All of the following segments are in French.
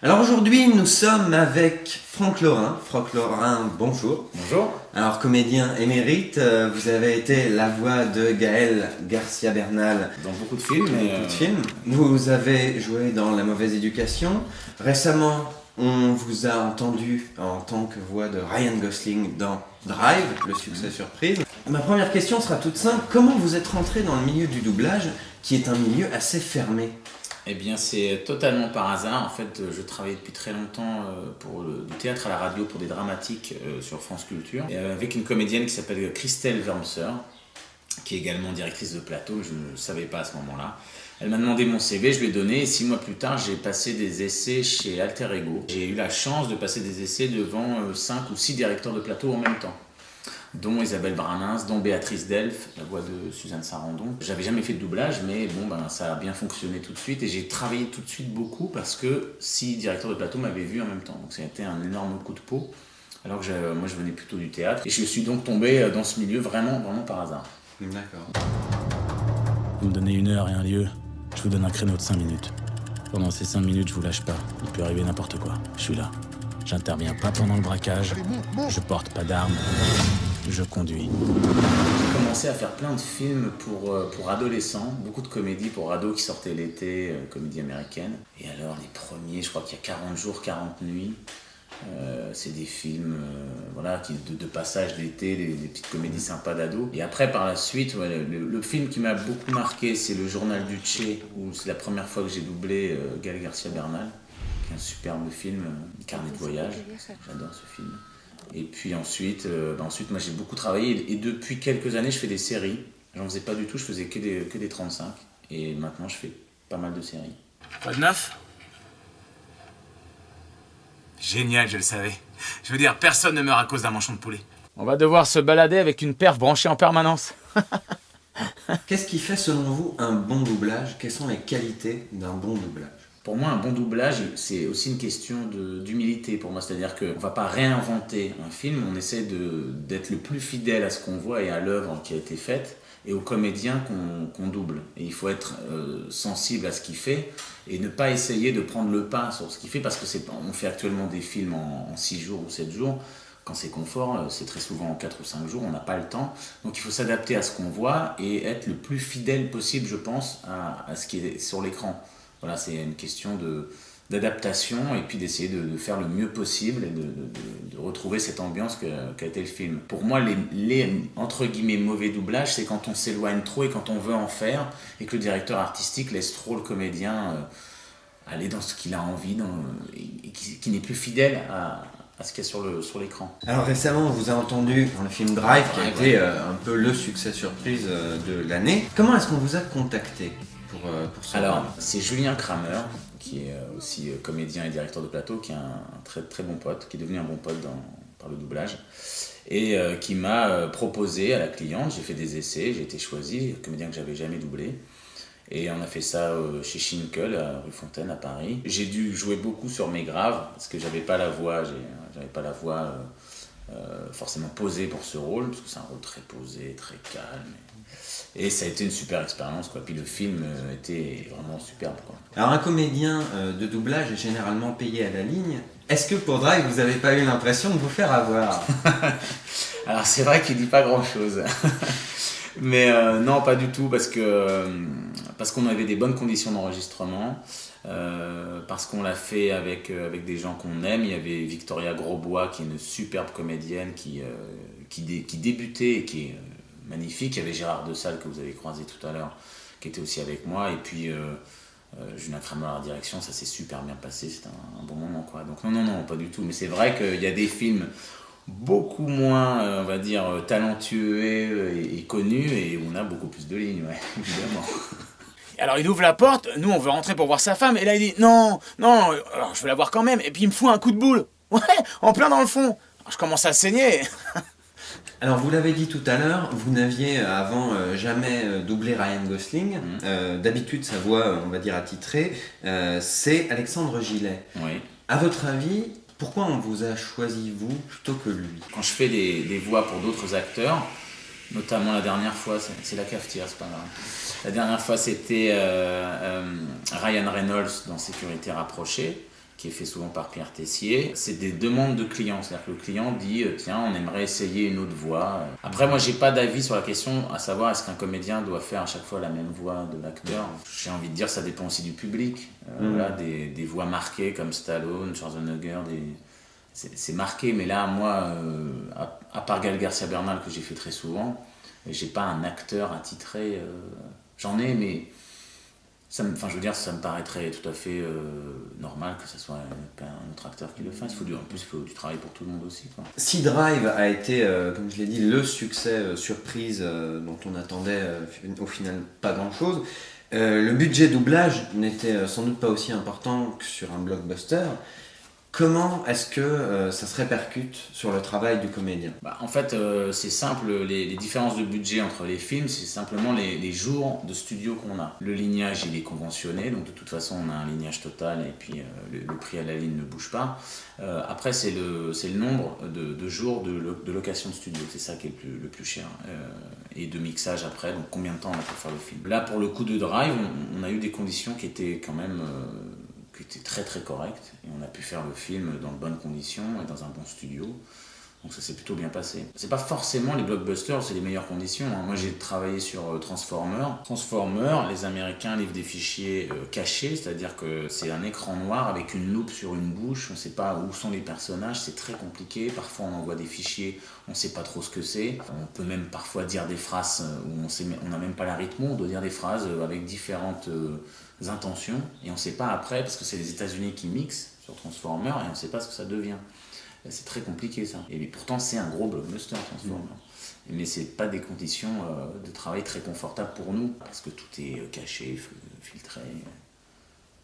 Alors aujourd'hui, nous sommes avec Franck Lorin. Franck Lorin, bonjour. Bonjour. Alors comédien émérite, vous avez été la voix de Gaël Garcia Bernal dans beaucoup de films. Vous avez joué dans La Mauvaise Éducation. Récemment, on vous a entendu en tant que voix de Ryan Gosling dans Drive, le succès surprise. Ma première question sera toute simple. Comment vous êtes rentré dans le milieu du doublage, qui est un milieu assez fermé ? Eh bien, c'est totalement par hasard. En fait, je travaillais depuis très longtemps pour du théâtre à la radio, pour des dramatiques sur France Culture, avec une comédienne qui s'appelle Christelle Wurmser, qui est également directrice de plateau, je ne le savais pas à ce moment-là. Elle m'a demandé mon CV, je lui ai donné, et 6 mois plus tard, j'ai passé des essais chez Alter Ego. J'ai eu la chance de passer des essais devant 5 ou 6 directeurs de plateau en même temps, dont Isabelle Branins, dont Béatrice Delph, la voix de Suzanne Sarandon. J'avais jamais fait de doublage, mais ça a bien fonctionné tout de suite, et j'ai travaillé tout de suite beaucoup parce que 6 directeurs de plateau m'avaient vu en même temps. Donc ça a été un énorme coup de peau, alors que moi je venais plutôt du théâtre, et je suis donc tombé dans ce milieu vraiment par hasard. D'accord. Vous me donnez 1 heure et un lieu, je vous donne un créneau de 5 minutes. Pendant ces 5 minutes, je vous lâche pas, il peut arriver n'importe quoi, je suis là. J'interviens pas pendant le braquage, je porte pas d'armes. Je conduis. J'ai commencé à faire plein de films pour adolescents, beaucoup de comédies pour ados qui sortaient l'été, comédies américaines. Et alors les premiers, je crois qu'il y a 40 jours, 40 nuits, c'est des films de passage d'été, des petites comédies sympas d'ados. Et après par la suite, le film qui m'a beaucoup marqué, c'est Le Journal du Tché, où c'est la première fois que j'ai doublé Gaël Garcia Bernal, qui est un superbe film, Carnet de voyage, j'adore ce film. Et puis ensuite, moi j'ai beaucoup travaillé et depuis quelques années je fais des séries. J'en faisais pas du tout, je faisais que des 35 et maintenant je fais pas mal de séries. Quoi de neuf? Génial, je le savais. Je veux dire, personne ne meurt à cause d'un manchon de poulet. On va devoir se balader avec une perf branchée en permanence. Qu'est-ce qui fait selon vous un bon doublage ? Quelles sont les qualités d'un bon doublage ? Pour moi, un bon doublage, c'est aussi une question d'humilité pour moi. C'est-à-dire qu'on ne va pas réinventer un film, on essaie d'être le plus fidèle à ce qu'on voit et à l'œuvre qui a été faite et aux comédiens qu'on double. Et il faut être sensible à ce qu'il fait et ne pas essayer de prendre le pas sur ce qu'il fait parce qu'on fait actuellement des films en 6 jours ou 7 jours. Quand c'est confort, c'est très souvent en 4 ou 5 jours, on n'a pas le temps. Donc il faut s'adapter à ce qu'on voit et être le plus fidèle possible, je pense, à ce qui est sur l'écran. Voilà, c'est une question d'adaptation et puis d'essayer de faire le mieux possible et de retrouver cette ambiance qu'a été le film. Pour moi, les entre guillemets mauvais doublages, c'est quand on s'éloigne trop et quand on veut en faire et que le directeur artistique laisse trop le comédien aller dans ce qu'il a envie et qui n'est plus fidèle à ce qu'il y a sur l'écran. Alors récemment, on vous a entendu dans le film Drive, qui a été un peu le succès surprise de l'année. Comment est-ce qu'on vous a contacté pour ce rôle ? Alors, c'est Julien Kramer, qui est aussi comédien et directeur de plateau, qui est un très très bon pote, qui est devenu un bon pote par le doublage, et qui m'a proposé à la cliente. J'ai fait des essais, j'ai été choisi, comédien que j'avais jamais doublé. Et on a fait ça chez Schinkel, à rue Fontaine, à Paris. J'ai dû jouer beaucoup sur mes graves, parce que j'avais pas la voix, forcément posée pour ce rôle, parce que c'est un rôle très posé, très calme. Et ça a été une super expérience, quoi. Puis le film était vraiment superbe, quoi. Alors un comédien de doublage est généralement payé à la ligne. Est-ce que pour Drive, vous n'avez pas eu l'impression de vous faire avoir ? Alors c'est vrai qu'il dit pas grand-chose. Mais non, pas du tout, parce qu'on avait des bonnes conditions d'enregistrement, parce qu'on l'a fait avec des gens qu'on aime. Il y avait Victoria Grosbois, qui est une superbe comédienne qui débutait et qui est magnifique. Il y avait Gérard Desalle, que vous avez croisé tout à l'heure, qui était aussi avec moi. Et puis Julien Kramer à la direction, ça s'est super bien passé, c'était un bon moment, quoi. Donc non, pas du tout. Mais c'est vrai qu'il y a des films beaucoup moins, on va dire, talentueux et connus, et on a beaucoup plus de lignes, ouais, évidemment. Alors il ouvre la porte, nous on veut rentrer pour voir sa femme, et là il dit non, alors je veux la voir quand même, et puis il me fout un coup de boule, ouais, en plein dans le fond. Alors, je commence à saigner. Alors vous l'avez dit tout à l'heure, vous n'aviez avant jamais doublé Ryan Gosling. D'habitude sa voix, on va dire attitrée, c'est Alexandre Gillet. Oui. À votre avis, pourquoi on vous a choisi vous plutôt que lui ? Quand je fais des voix pour d'autres acteurs, notamment la dernière fois, c'est la cafetière, c'est pas grave. La dernière fois c'était Ryan Reynolds dans Sécurité rapprochée, qui est fait souvent par Pierre Tessier. C'est des demandes de clients, c'est-à-dire que le client dit tiens, on aimerait essayer une autre voix. Après, moi, j'ai pas d'avis sur la question, à savoir est-ce qu'un comédien doit faire à chaque fois la même voix de l'acteur. J'ai envie de dire, ça dépend aussi du public. Voilà, des voix marquées comme Stallone, Schwarzenegger, c'est marqué, mais là, moi, à part Gaël Garcia Bernal que j'ai fait très souvent, j'ai pas un acteur attitré. J'en ai, mais ça me paraîtrait tout à fait normal que ce soit un autre acteur qui le fasse. En plus, il faut du travail pour tout le monde aussi, quoi. Si Drive a été, comme je l'ai dit, le succès surprise dont on attendait au final pas grand-chose, le budget doublage n'était sans doute pas aussi important que sur un blockbuster. Comment est-ce que ça se répercute sur le travail du comédien ? En fait, c'est simple, les différences de budget entre les films, c'est simplement les jours de studio qu'on a. Le lignage, il est conventionné, donc de toute façon, on a un lignage total et puis le prix à la ligne ne bouge pas. Après, c'est le nombre de jours de location de studio, c'est ça qui est le plus cher. Et de mixage après, donc combien de temps on a pour faire le film. Là, pour le coup de Drive, on a eu des conditions qui étaient quand même... qui était très très correct, et on a pu faire le film dans de bonnes conditions et dans un bon studio, donc ça s'est plutôt bien passé. C'est pas forcément les blockbusters, c'est les meilleures conditions, hein. Moi j'ai travaillé sur Transformers, les Américains livrent des fichiers cachés, c'est-à-dire que c'est un écran noir avec une loupe sur une bouche, on sait pas où sont les personnages, c'est très compliqué, parfois on envoie des fichiers, on sait pas trop ce que c'est, on peut même parfois dire des phrases où on n'a même pas la rythme, on doit dire des phrases avec différentes intentions, et on ne sait pas après, parce que c'est les États-Unis qui mixent sur Transformers, et on ne sait pas ce que ça devient. C'est très compliqué ça. Et pourtant c'est un gros blockbuster Transformers. Mais c'est pas des conditions de travail très confortables pour nous, parce que tout est caché, filtré.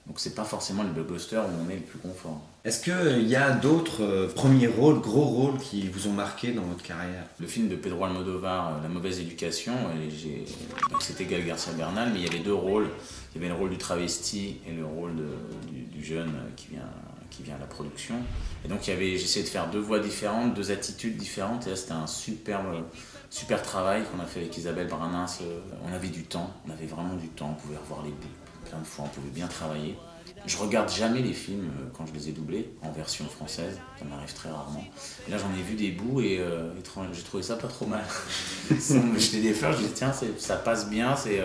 Donc c'est pas forcément le blockbuster où on est le plus confort. Est-ce qu'il y a d'autres premiers rôles, gros rôles qui vous ont marqué dans votre carrière ? Le film de Pedro Almodóvar, La mauvaise éducation, donc c'était Gaël Garcia Bernal, mais il y avait deux rôles. Il y avait le rôle du travesti et le rôle du jeune qui vient à la production. Et donc j'essayais de faire deux voix différentes, deux attitudes différentes, et là c'était un super travail qu'on a fait avec Isabelle Branas. On avait du temps, on avait vraiment du temps, on pouvait revoir les bouts plein de fois, on pouvait bien travailler. Je regarde jamais les films quand je les ai doublés en version française, ça m'arrive très rarement. Et là j'en ai vu des bouts et j'ai trouvé ça pas trop mal. Sans jeter des fleurs, je dis tiens, ça passe bien, c'est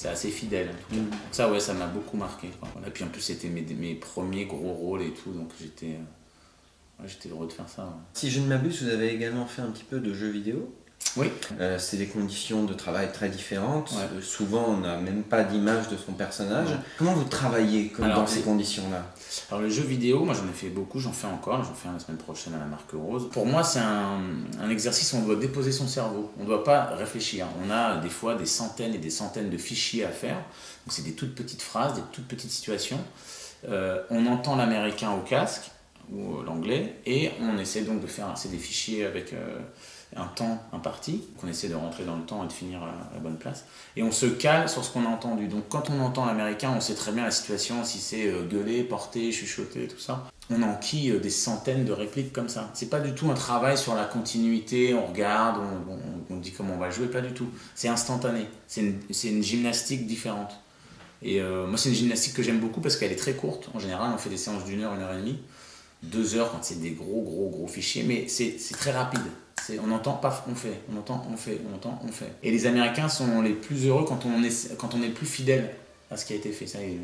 assez fidèle. En tout cas. Donc ça ouais, ça m'a beaucoup marqué, quoi. Et puis en plus c'était mes premiers gros rôles et tout, donc j'étais heureux de faire ça. Ouais. Si je ne m'abuse, vous avez également fait un petit peu de jeux vidéo ? Oui. C'est des conditions de travail très différentes. Ouais. Souvent, on n'a même pas d'image de son personnage. Ouais. Comment vous travaillez dans ces conditions-là ? Alors, le jeu vidéo, moi j'en ai fait beaucoup, j'en fais encore. J'en fais un la semaine prochaine à la Marque Rose. Pour moi, c'est un exercice où on doit déposer son cerveau. On ne doit pas réfléchir. On a des fois des centaines et des centaines de fichiers à faire. Donc, c'est des toutes petites phrases, des toutes petites situations. On entend l'américain au casque ou l'anglais et on essaie donc de faire des fichiers avec un temps imparti, qu'on essaie de rentrer dans le temps et de finir à la bonne place. Et on se cale sur ce qu'on a entendu. Donc quand on entend l'américain, on sait très bien la situation, si c'est gueuler, porter, chuchoter, tout ça. On enquille des centaines de répliques comme ça. C'est pas du tout un travail sur la continuité, on regarde, on dit comment on va jouer, pas du tout. C'est instantané, c'est une gymnastique différente. Et moi c'est une gymnastique que j'aime beaucoup parce qu'elle est très courte. En général on fait des séances d'1 heure, 1 heure et demie, 2 heures quand c'est des gros fichiers, mais c'est très rapide. On entend, paf, on fait, on entend, on fait, on entend, on fait. Et les Américains sont les plus heureux quand on est plus fidèle à ce qui a été fait. Ça, ils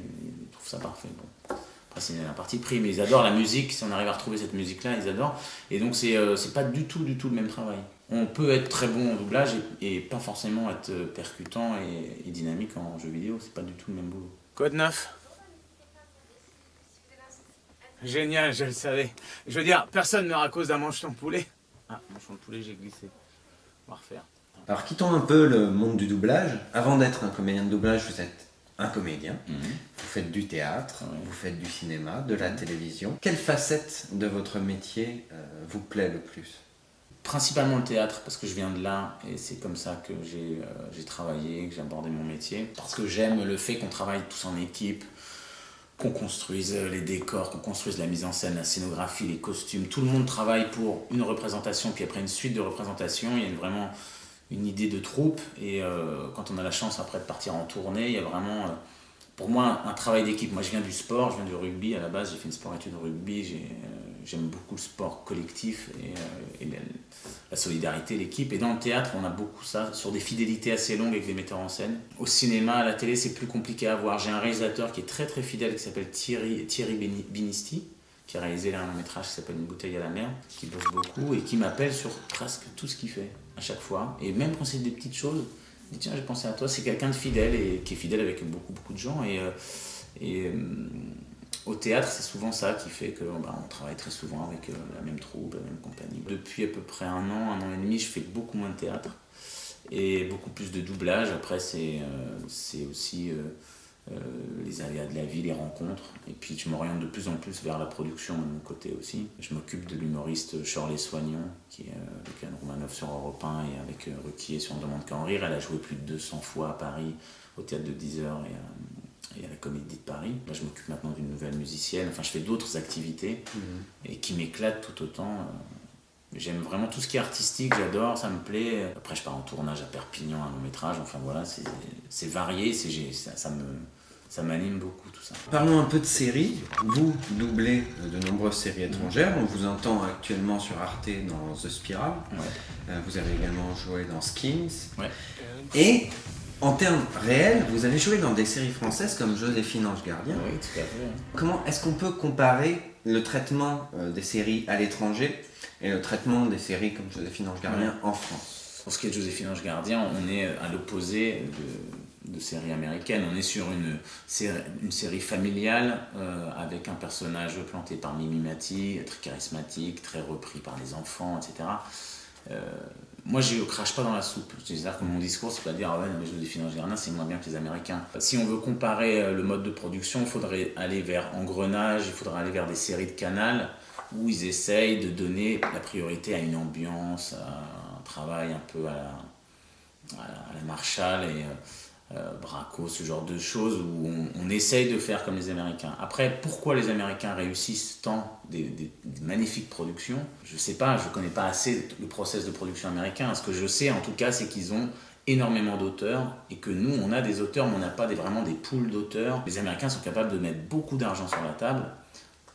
trouvent ça parfait. Bon. Après, c'est un parti pris, mais ils adorent la musique. Si on arrive à retrouver cette musique-là, ils adorent. Et donc, c'est pas du tout le même travail. On peut être très bon en doublage et pas forcément être percutant et dynamique en jeu vidéo. C'est pas du tout le même boulot. Code 9. Génial, je le savais. Je veux dire, personne meurt à cause d'un mancheton de poulet. Ah, mancheton de poulet, j'ai glissé. On va refaire. Alors, quittons un peu le monde du doublage. Avant d'être un comédien de doublage, vous êtes un comédien. Vous faites du théâtre, vous faites du cinéma, de la télévision. Quelle facette de votre métier vous plaît le plus ? Principalement le théâtre, parce que je viens de là et c'est comme ça que j'ai travaillé, que j'ai abordé mon métier. Parce que j'aime le fait qu'on travaille tous en équipe, qu'on construise les décors, qu'on construise la mise en scène, la scénographie, les costumes. Tout le monde travaille pour une représentation, puis après une suite de représentations. Il y a vraiment une idée de troupe. Et quand on a la chance après de partir en tournée, il y a vraiment pour moi, un travail d'équipe. Moi, je viens du sport, je viens du rugby. À la base, j'ai fait une sport-études rugby. J'aime beaucoup le sport collectif et la solidarité, l'équipe. Et dans le théâtre, on a beaucoup ça, sur des fidélités assez longues avec des metteurs en scène. Au cinéma, à la télé, c'est plus compliqué à voir. J'ai un réalisateur qui est très très fidèle, qui s'appelle Thierry Binisti, qui a réalisé un long métrage qui s'appelle Une bouteille à la mer, qui bosse beaucoup et qui m'appelle sur presque tout ce qu'il fait, à chaque fois. Et même quand c'est des petites choses, il dit tiens, j'ai pensé à toi. C'est quelqu'un de fidèle et qui est fidèle avec beaucoup de gens. Au théâtre, c'est souvent ça qui fait qu'on travaille très souvent avec la même troupe, la même compagnie. Depuis à peu près un an et demi, je fais beaucoup moins de théâtre et beaucoup plus de doublage. Après, c'est aussi les aléas de la vie, les rencontres. Et puis, je m'oriente de plus en plus vers la production de mon côté aussi. Je m'occupe de l'humoriste Shirley Soignon, qui est avec Anne Romanoff sur Europe 1 et avec Ruquier sur On ne demande qu'à en rire. Elle a joué plus de 200 fois à Paris, au théâtre de 10 heures et à la Comédie de Paris. Moi, je m'occupe maintenant d'une nouvelle musicienne. Enfin, je fais d'autres activités et qui m'éclatent tout autant. J'aime vraiment tout ce qui est artistique, j'adore, ça me plaît. Après, je pars en tournage à Perpignan, un long métrage. Enfin, voilà, c'est varié, ça m'anime beaucoup, tout ça. Parlons un peu de séries. Vous doublez de nombreuses séries étrangères. On vous entend actuellement sur Arte dans The Spiral. Ouais. Vous avez également joué dans Skins. Ouais. Et en termes réels, vous avez joué dans des séries françaises comme Joséphine Ange Gardien. Oui, tout à fait. Comment est-ce qu'on peut comparer le traitement des séries à l'étranger et le traitement des séries comme Joséphine Ange Gardien en France? Pour ce qui est de Joséphine Ange Gardien, on est à l'opposé de séries américaines. On est sur une série familiale avec un personnage planté par Mimi Mati, très charismatique, très repris par les enfants, etc. Moi, je ne crache pas dans la soupe. C'est-à-dire que mon discours, c'est pas de dire ah ouais, mais Joséphine Ange Gardien, c'est moins bien que les Américains. Si on veut comparer le mode de production, il faudrait aller vers Engrenage, il faudrait aller vers des séries de Canal où ils essayent de donner la priorité à une ambiance, à un travail un peu à la Marshall et Braco, ce genre de choses où on essaye de faire comme les Américains. Après, pourquoi les Américains réussissent tant des magnifiques productions? Je ne sais pas, je ne connais pas assez le process de production américain. Ce que je sais en tout cas, c'est qu'ils ont énormément d'auteurs et que nous, on a des auteurs, mais on n'a pas vraiment des pools d'auteurs. Les Américains sont capables de mettre beaucoup d'argent sur la table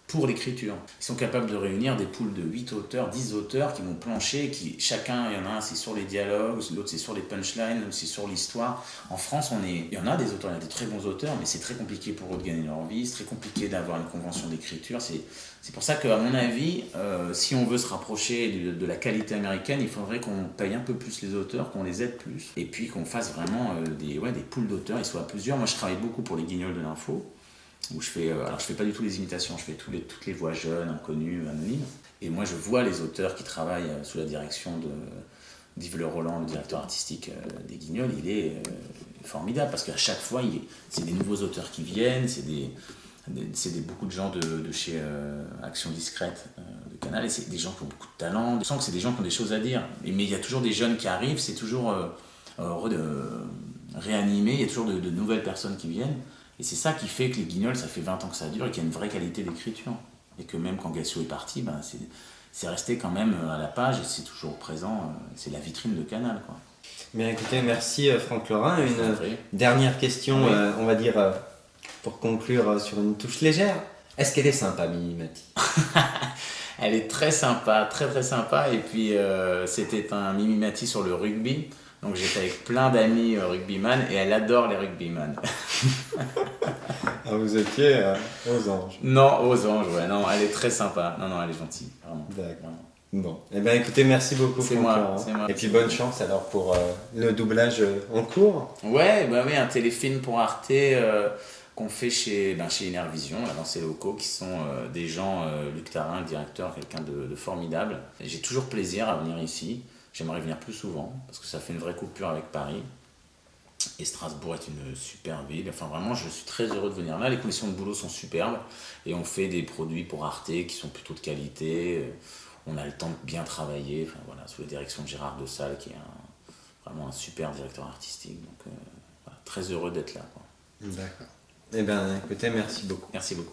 pour l'écriture. Ils sont capables de réunir des pools de 8 auteurs, 10 auteurs qui vont plancher, chacun, il y en a un c'est sur les dialogues, l'autre c'est sur les punchlines, l'autre c'est sur l'histoire. En France, il y en a des auteurs, il y a des très bons auteurs, mais c'est très compliqué pour eux de gagner leur vie, c'est très compliqué d'avoir une convention d'écriture. C'est pour ça qu'à mon avis, si on veut se rapprocher de la qualité américaine, il faudrait qu'on paye un peu plus les auteurs, qu'on les aide plus, et puis qu'on fasse vraiment des pools d'auteurs, ils soient à plusieurs. Moi je travaille beaucoup pour les Guignols de l'info, où je fais pas du tout les imitations, je fais toutes les voix jeunes, inconnues, anonymes. Et moi, je vois les auteurs qui travaillent sous la direction d'Yves Le Roland, le directeur artistique des Guignols. Il est formidable parce qu'à chaque fois, c'est des nouveaux auteurs qui viennent, c'est beaucoup de gens de chez Action Discrète de Canal, et c'est des gens qui ont beaucoup de talent. Je sens que c'est des gens qui ont des choses à dire. Mais il y a toujours des jeunes qui arrivent, c'est toujours réanimé, il y a toujours de nouvelles personnes qui viennent. Et c'est ça qui fait que les Guignols, ça fait 20 ans que ça dure et qu'il y a une vraie qualité d'écriture. Et que même quand Gassio est parti, c'est resté quand même à la page et c'est toujours présent. C'est la vitrine de Canal, quoi. Bien écoutez, merci Franck Laurin. Une dernière question, oui. On va dire, pour conclure sur une touche légère. Est-ce qu'elle est sympa, Mimi Mati? Elle est très sympa, très très sympa. Et puis c'était un Mimi Mati sur le rugby. Donc j'étais avec plein d'amis rugbyman et elle adore les rugbyman. Ah, vous étiez aux anges. Non, aux anges, ouais. Non, elle est très sympa. Non, elle est gentille. Vraiment. D'accord. Bon, eh bien écoutez, merci beaucoup. C'est Franck moi, Laurin. c'est moi. Et puis bonne chance alors pour le doublage en cours. Ouais, oui, un téléfilm pour Arte qu'on fait chez Inervision, là, dans ces locaux, qui sont des gens, Luc Tarin, le directeur, quelqu'un de formidable. Et j'ai toujours plaisir à venir ici. J'aimerais venir plus souvent, parce que ça fait une vraie coupure avec Paris. Et Strasbourg est une super ville. Enfin, vraiment, je suis très heureux de venir là. Les conditions de boulot sont superbes. Et on fait des produits pour Arte qui sont plutôt de qualité. On a le temps de bien travailler. Enfin, voilà, sous la direction de Gérard de Salle, qui est vraiment un super directeur artistique. Donc, voilà, très heureux d'être là, quoi. D'accord. Eh bien, écoutez, merci beaucoup. Merci beaucoup.